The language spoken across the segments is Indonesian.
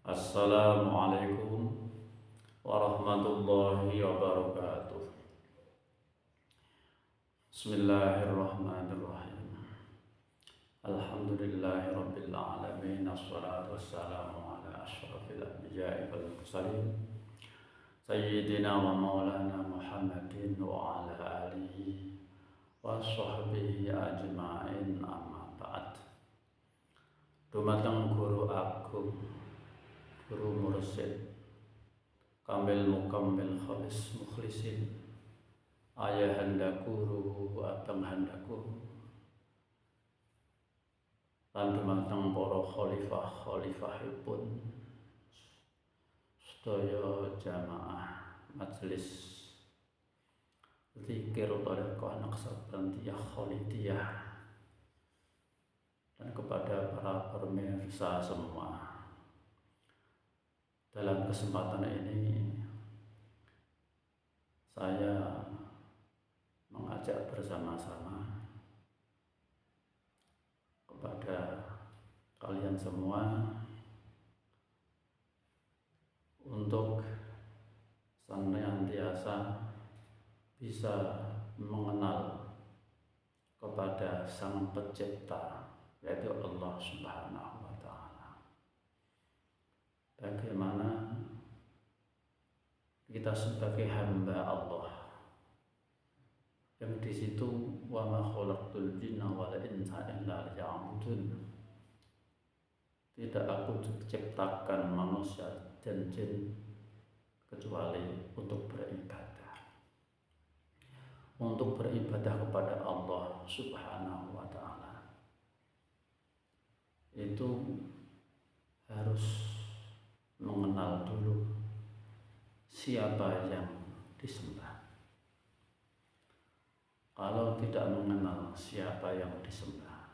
Assalamualaikum warahmatullahi wabarakatuh. Bismillahirrahmanirrahim. Alhamdulillahi rabbil alamin. Assalatu wassalamu ala asyrafil anbiya'i wal mursalin Sayyidina wa maulana Muhammadin wa ala alihi wa sahbihi ajma'in, amma ba'd. Dumateng guru agung, guru mursyid kamil mukammil khalis mukhlisin, ayahanda guru abang handa guru, lan dumateng para khalifahipun sedaya jamaah majelis zikir thariqah Naqsabandiyah Khalidiyah, dan kepada para pemirsa semua. Dalam kesempatan ini saya mengajak bersama-sama kepada kalian semua untuk senantiasa bisa mengenal kepada Sang Pencipta, yaitu Allah Subhanahu wa Ta'ala. Bagaimana kita sebagai hamba Allah yang di situ wa ma khalaqtul jinna wal insa illa liya'budun, tidak aku ciptakan manusia dan jin kecuali untuk beribadah kepada Allah Subhanahu wa Ta'ala. Itu harus mengenal dulu siapa yang disembah. Kalau tidak mengenal siapa yang disembah,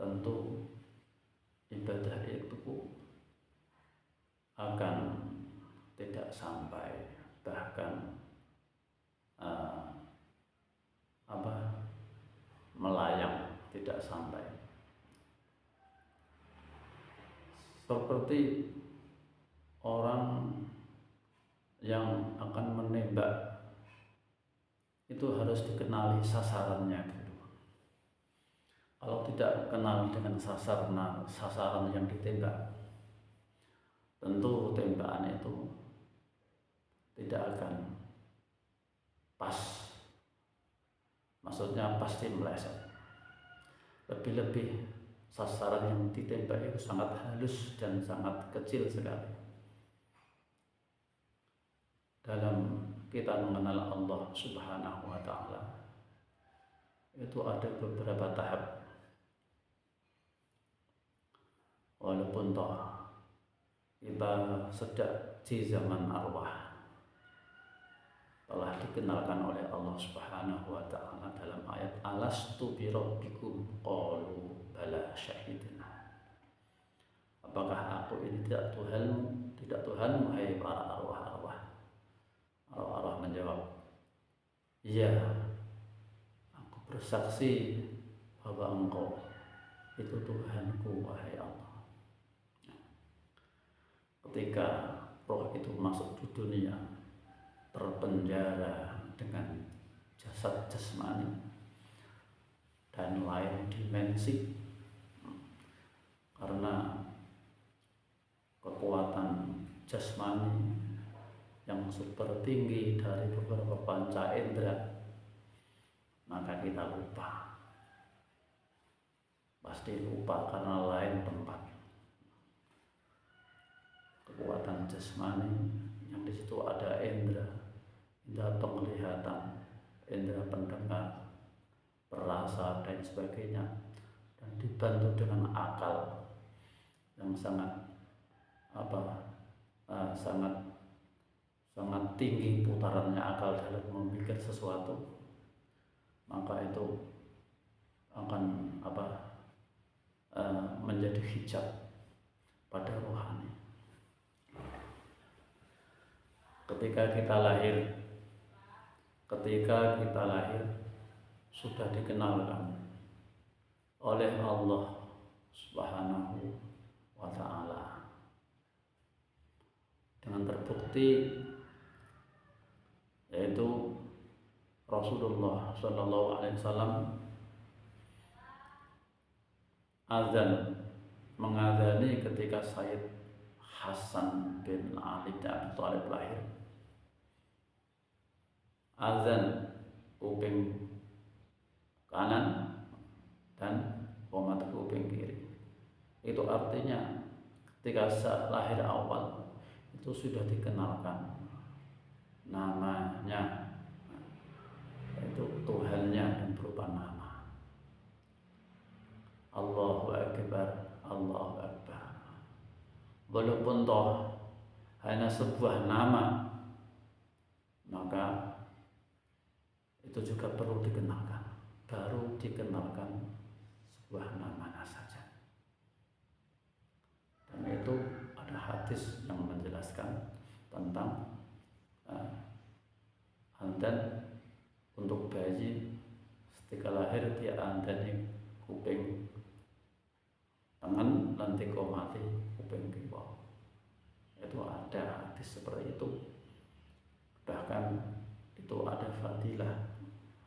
tentu ibadah itu akan tidak sampai, bahkan melayang, tidak sampai. Seperti orang yang akan menembak, itu harus dikenali sasarannya dulu. Kalau tidak kenal dengan sasaran yang ditembak, tentu tembakan itu tidak akan pas. Maksudnya pasti meleset. Lebih-lebih sasaran yang ditembak itu sangat halus dan sangat kecil sekali. Dalam kita mengenal Allah Subhanahu wa Ta'ala, itu ada beberapa tahap. Walaupun toh kita sedang di zaman arwah, telah dikenalkan oleh Allah Subhanahu wa Ta'ala dalam ayat alastu bi rabbikum qalu bala syahidna. Apakah aku ini tidak Tuhanmu? Tidak Tuhanmu, hai para arwah-arwah. Arwah menjawab, iya, aku bersaksi bahwa Engkau itu Tuhanku, wahai Allah. Ketika roh itu masuk di dunia, terpenjara dengan jasad jasmani dan lain dimensi, karena kekuatan jasmani yang super tinggi dari beberapa panca indera, maka kita lupa, pasti lupa karena lain tempat. Kekuatan jasmani yang di situ ada indera penglihatan, indera pendengar, perasa dan sebagainya, dan dibantu dengan akal yang sangat tinggi putarannya akal dalam memikir sesuatu, maka itu akan menjadi hijab pada rohani. Ketika kita lahir sudah dikenalkan oleh Allah Subhanahu wa Ta'ala bukti yaitu Rasulullah Shallallahu Alaihi Wasallam azan mengazani ketika Sayyid Hasan bin Ali bin Abi Thalib lahir. Azan kuping kanan dan qomat kuping kiri. Itu artinya ketika lahir awal itu sudah dikenalkan namanya, yaitu Tuhannya dan berupa nama Allahu Akbar, Allahu Akbar. Walaupun toh hanya sebuah nama, maka itu juga perlu dikenalkan. Baru dikenalkan sebuah namanya saja. Dan itu ada hadis yang menjelaskan tentang andan untuk bayi ketika lahir dia andani kuping tangan nanti komati kuping kiwa. Itu ada hadis seperti itu. Bahkan itu ada fadilah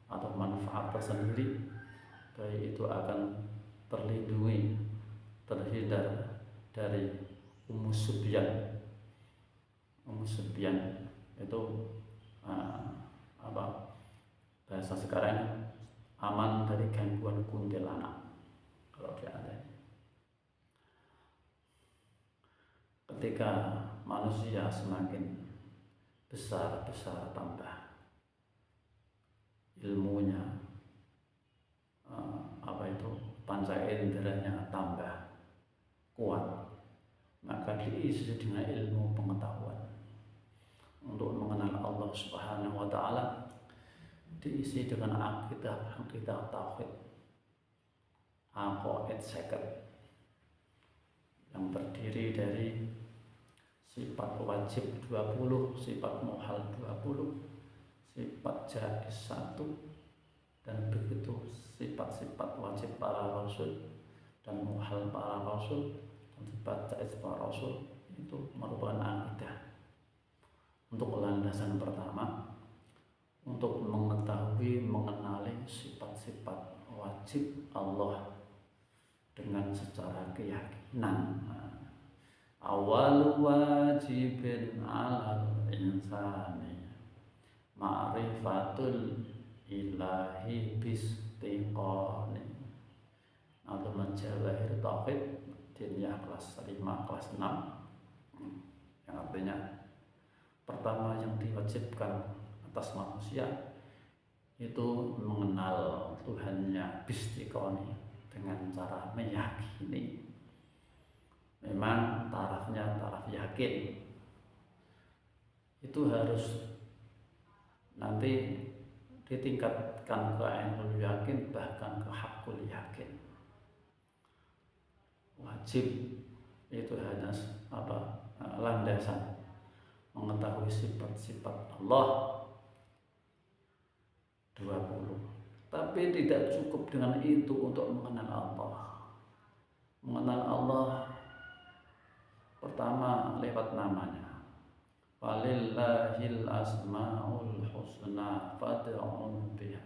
atau manfaat tersendiri, bayi itu akan terlindungi, terhindar dari umus subyan. Umus subyan itu bahasa sekarang aman dari gangguan kuntilanak kalau dia ada. Ketika manusia semakin besar tambah ilmunya, panca inderanya tambah kuat, maka diisi dengan ilmu pengetahuan untuk mengenal Allah Subhanahu wa Ta'ala, diisi dengan akidah tauhid, aqaid seket yang terdiri dari sifat wajib 20, sifat muhal 20, sifat jaiz 1, dan begitu sifat-sifat wajib para rasul dan muhal para rasul dan sifat jaiz para rasul. Itu merupakan akidah. Untuk landasan pertama, untuk mengetahui, mengenali sifat-sifat wajib Allah dengan secara keyakinan. Awal wajibin alal insani ma'rifatul ilahi bistiqani. Atau menjawahir tauhid diniyah kelas 5, kelas 6, yang artinya pertama yang diwajibkan atas manusia itu mengenal Tuhannya bistiqani, dengan cara meyakini. Memang tarafnya taraf yakin, itu harus nanti ditingkatkan ke ainul yakin, bahkan ke hakul yakin. Wajib itu hanya landasan mengetahui sifat-sifat Allah 20. Tapi tidak cukup dengan itu untuk mengenal Allah. Mengenal Allah pertama lewat namanya. Walillahil asmaul husna fad'u biha.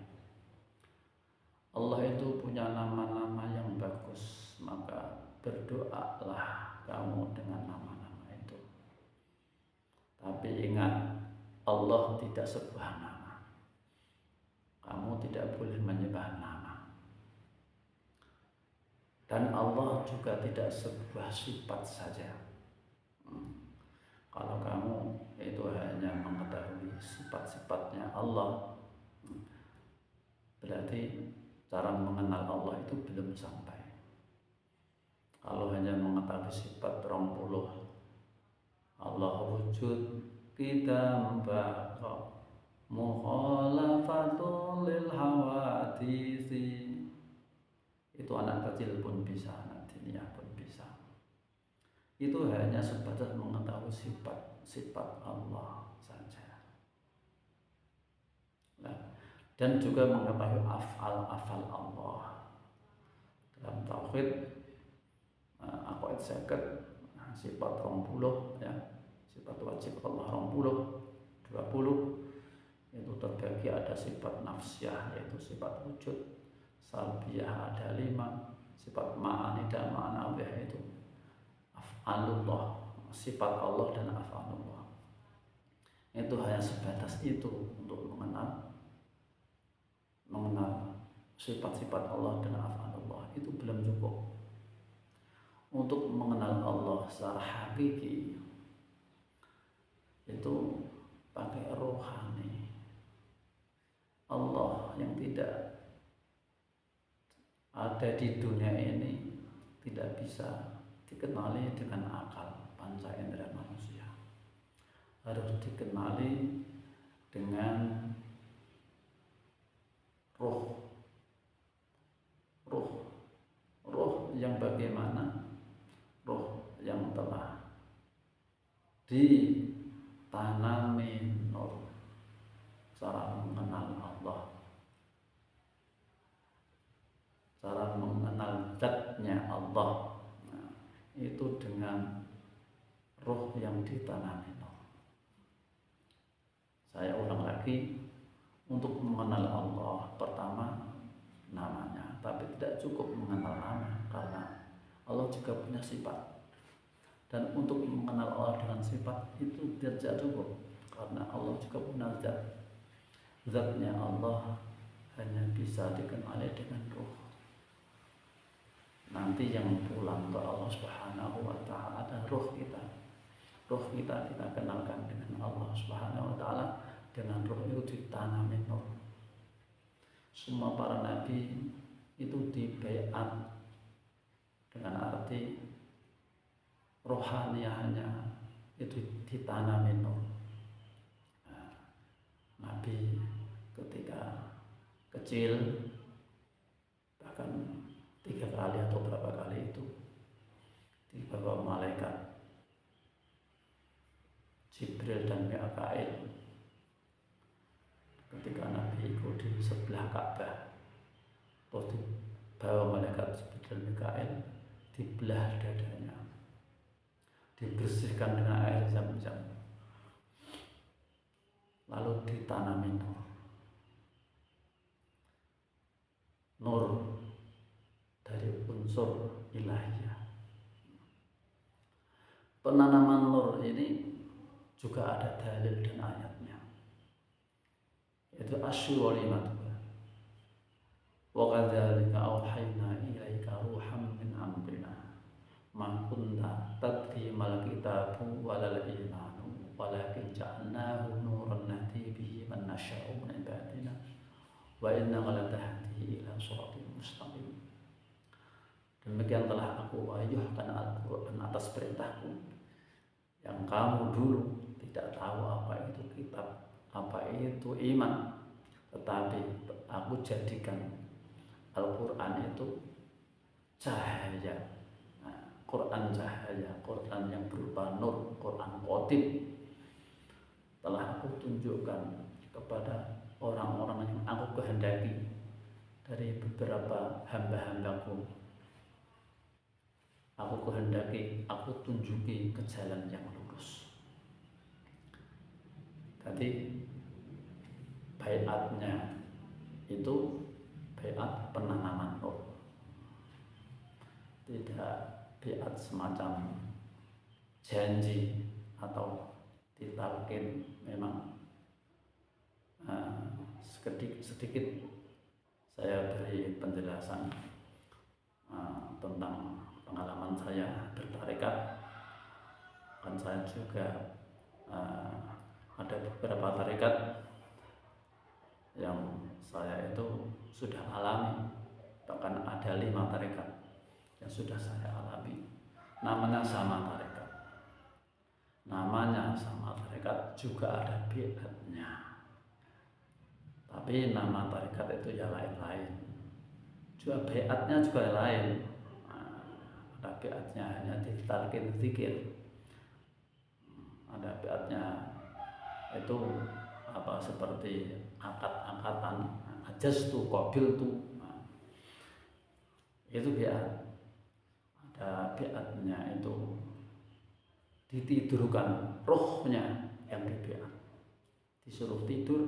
Allah itu punya nama-nama yang bagus, maka berdoalah kamu dengan nama-nama itu. Tapi ingat, Allah tidak sebuah nama. Kamu tidak boleh menyembah nama. Dan Allah juga tidak sebuah sifat saja. Kalau kamu itu hanya mengetahui sifat-sifatnya Allah, berarti cara mengenal Allah itu belum sampai. Kalau hanya mengetahui sifat 20, Allah wujud kita mbaka mukhalafatul lil hawadisi, itu anak kecil pun bisa, anak diniyah pun bisa. Itu hanya sebatas mengetahui sifat Allah saja. Nah, dan juga mengetahui afal Allah dalam tauhid. Aqaid seket, sifat 20 ya, Sifat wajib Allah 20 itu terbagi ada sifat nafsiyah yaitu sifat wujud, salbiyah ada 5, sifat ma'ani dan ma'nawiyah itu af'alullah, sifat Allah dan af'alullah. Itu hanya sebatas itu untuk mengenal sifat-sifat Allah dan af'alullah. Itu belum cukup. Untuk mengenal Allah secara hakiki itu pakai rohani. Allah yang tidak ada di dunia ini tidak bisa dikenali dengan akal panca indera manusia. Harus dikenali dengan roh yang bagaimana? Roh yang telah ditanami nur, cara mengenal Allah, cara mengenal zatnya Allah. Nah, itu dengan roh yang ditanami nur. Saya ulang lagi, untuk mengenal Allah pertama namanya, tapi tidak cukup mengenal nama karena Allah juga punya sifat. Dan untuk mengenal Allah dengan sifat itu tidak cukup karena Allah juga punya zat. Zatnya Allah hanya bisa dikenali dengan roh. Nanti yang pulang ke Allah Subhanahu wa Ta'ala ada roh kita. Roh kita kenalkan dengan Allah Subhanahu wa Ta'ala, dengan roh itu ditanami nur. Semua para nabi itu dibaiat dengan arti rohaniahnya itu ditanami nur. Nah, Nabi ketika kecil bahkan 3 kali atau berapa kali itu dibawa malaikat Jibril dan Mikail. Ketika Nabi itu di sebelah Ka'bah, terus dibawa malaikat Jibril dan Mikail, dibelah dadanya, dibersihkan dengan air Zam-Zam, lalu ditanami nur dari unsur ilahiyah. Penanaman nur ini juga ada dalil dan ayatnya, yaitu asyura limatullah. Wa kadzalika auhayna ilaika ruham min amrina ma kunta tadri mal kitabu walal imanu walakin ja'alnahu nuran nahdi bihi man nasya'u min ibadina wa innaka latahdi ila shiratin mustaqim. Demikian telah aku wahyukan Al-Quran atas perintahku yang kamu dulu tidak tahu apa itu kitab, apa itu iman, tetapi aku jadikan Al-Quran itu cahaya. Nah, Quran cahaya, Quran yang berupa nur, Quran qotib telah aku tunjukkan kepada orang-orang yang aku kehendaki dari beberapa hamba-hambaku. Aku kehendaki, aku tunjuki ke jalan yang lurus. Tadi baiatnya itu baiat penanaman nur, tidak baiat semacam janji atau ditalkin. Memang sedikit saya beri penjelasan tentang pengalaman saya bertarekat. Kan saya juga ada beberapa tarekat yang saya itu sudah alami, bahkan ada 5 tarekat yang sudah saya alami. Namanya sama tarekat, juga ada bid'ahnya, tapi nama tarekat itu ya lain-lain, juga bid'ahnya juga lain. Ada bid'ahnya hanya ditalkin zikir, ada bid'ahnya itu seperti akad-akatan, ajastu qabiltu, itu bid'ah. Ada bid'ahnya itu ditidurkan rohnya yang di BA, disuruh tidur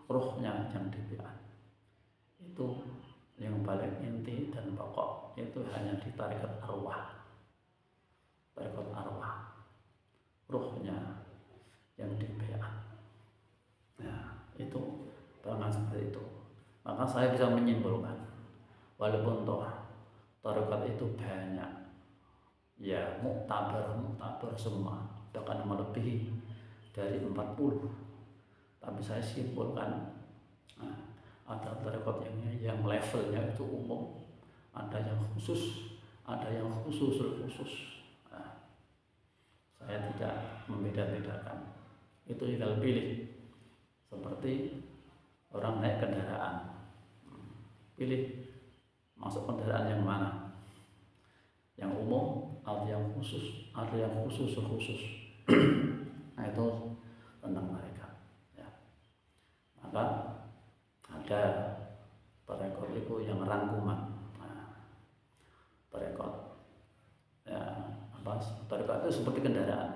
rohnya yang di BA. Itu yang paling inti dan pokok, itu hanya di tarekat arwah. Tarekat arwah, rohnya yang di BA. Nah, itu pangan seperti itu. Maka saya bisa menyimpulkan, walaupun toh tarekat itu banyak, ya muktabar semua, bahkan melebihi dari 40, tapi saya simpulkan, ada tarekat yang levelnya itu umum, ada yang khusus, ada yang khusus. Saya tidak membeda-bedakan, itu tinggal pilih. Seperti orang naik kendaraan, pilih masuk kendaraan yang mana, yang umum atau yang khusus, ada yang khusus. Nah, itu tentang mereka ya. Maka ada tarekat itu yang rangkuman. Tarekat ya, tarekat itu seperti kendaraan.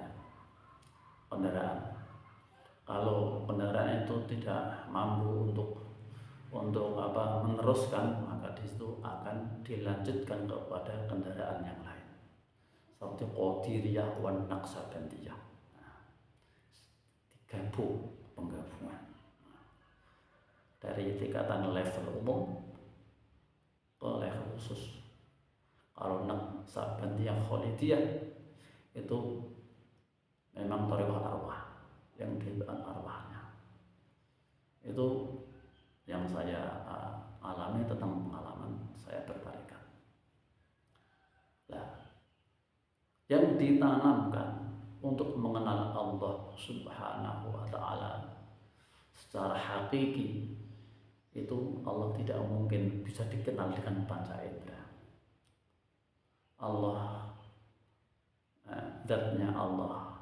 Kalau kendaraan itu tidak mampu untuk meneruskan, maka di situ akan dilanjutkan kepada kendaraan yang lain, seperti Qadiriyah wan Naqsabandiyah. Penggabungan dari tingkatan level umum ke level khusus. Kalau Naqsabandiyah Khalidiyah itu memang tarekat arwah, yang diberikan arwahnya. Itu yang saya alami tentang pengalaman saya bertarekat. Nah, yang ditanamkan untuk mengenal Allah Subhanahu wa Ta'ala secara hakiki, itu Allah tidak mungkin bisa dikenal dengan panca indera. Allah, zatnya Allah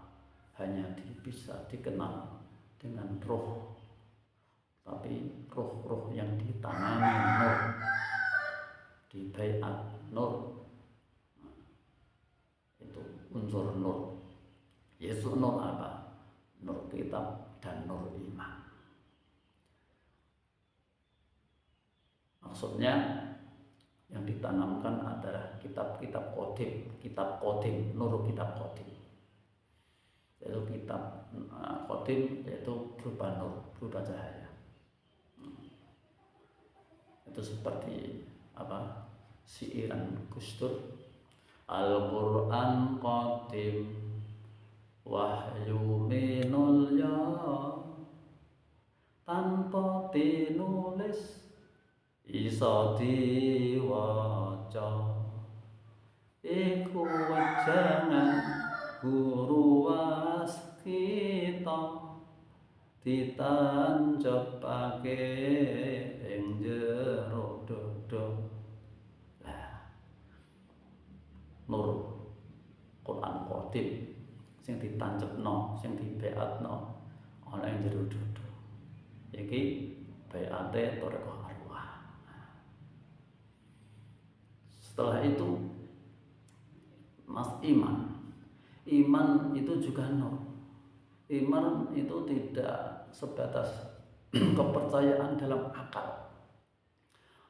hanya bisa dikenal dengan roh, tapi roh yang ditanami nur, di baiat nur, itu unsur nur. Yesus nur apa? Nur kitab dan nur iman. Maksudnya yang ditanamkan adalah kitab-kitab kodim, nur kitab kodim. Yaitu kitab kodim, yaitu berupa nur, berupa cahaya. Itu seperti siiran Gus Dur, Al-Quran Qadim wahyu minul ya, tanpa dinulis iso diwaca, iku wejangan guru waskita ditancepake ing jero dodo. Nur Quran Qadim sing ditancepno, sing dibeatno ana ing jero dodo. Iki beate tarekat arwah. Setelah itu Mas iman itu juga nur. Iman itu tidak sebatas kepercayaan dalam akal.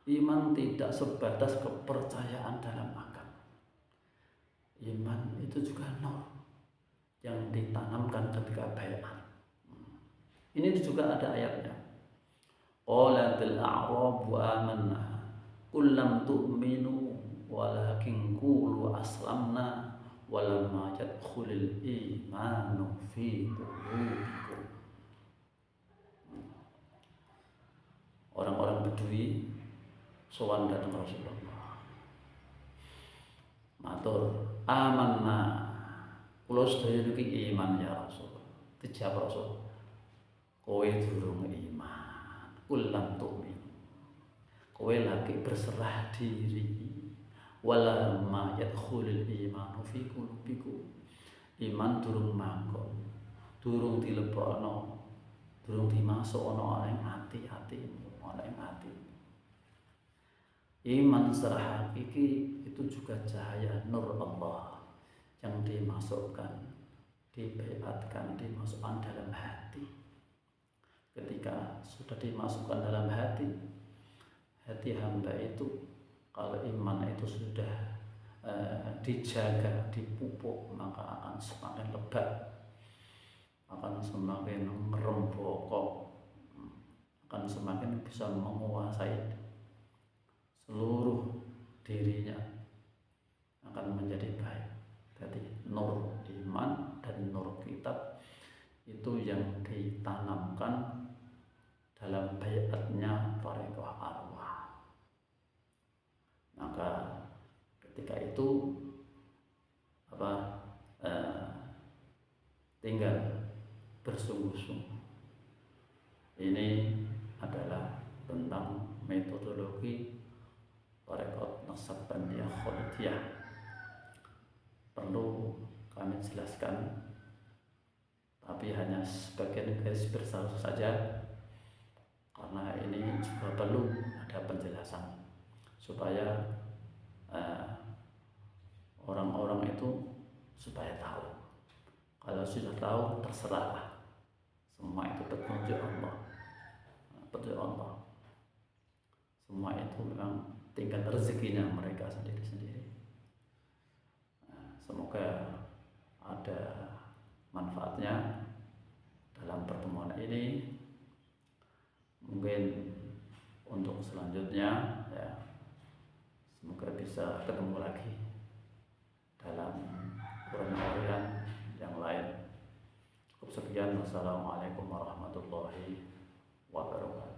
Iman tidak sebatas kepercayaan dalam akal. Iman itu juga nur yang ditanamkan ketika baiat. Ini juga ada ayatnya. Qalatil a'rabu amanna qul lam tu'minu walakin qulu aslamna walamma yadkhulul imanu fi qulubikum. Orang-orang Bedui sowan datang Rasulullah, matur, amanna, kula sedaya niki iman ya Rasul. Dijawab Rasul, kowe durung iman, kul lam tu'min, kowe lagi berserah diri. Walamma yadkhulul imanu fi qulubikum, iman durung manggon, durung dilebokno, durung dimasukno ning ati-atimu, ana ing atimu. Iman secara hakiki itu juga cahaya nur Allah yang dimasukkan dibaiatkan, dimasukkan dalam hati. Ketika sudah dimasukkan dalam hati hamba itu, kalau iman itu sudah dijaga, dipupuk, maka akan semakin lebat, akan semakin merembokok, akan semakin bisa menguasai seluruh dirinya, akan menjadi baik. Jadi nur iman dan nur kitab itu yang ditanamkan dalam baiatnya thariqah arwah. Maka ketika itu tinggal bersungguh-sungguh. Ini adalah tentang metodologi thariqat Naqsabandiyah Kholidiyah. Perlu kami jelaskan, tapi hanya sebagian garis besar saja, karena ini juga perlu ada penjelasan supaya orang-orang itu supaya tahu. Kalau sudah tahu, terserahlah, semua itu petunjuk Allah, petunjuk Allah. Semua itu memang tinggal rezekinya mereka sendiri-sendiri. Semoga ada manfaatnya dalam pertemuan ini. Mungkin untuk selanjutnya ya, semoga bisa ketemu lagi dalam uraian yang lain. Cukup sekian. Wassalamualaikum warahmatullahi wabarakatuh.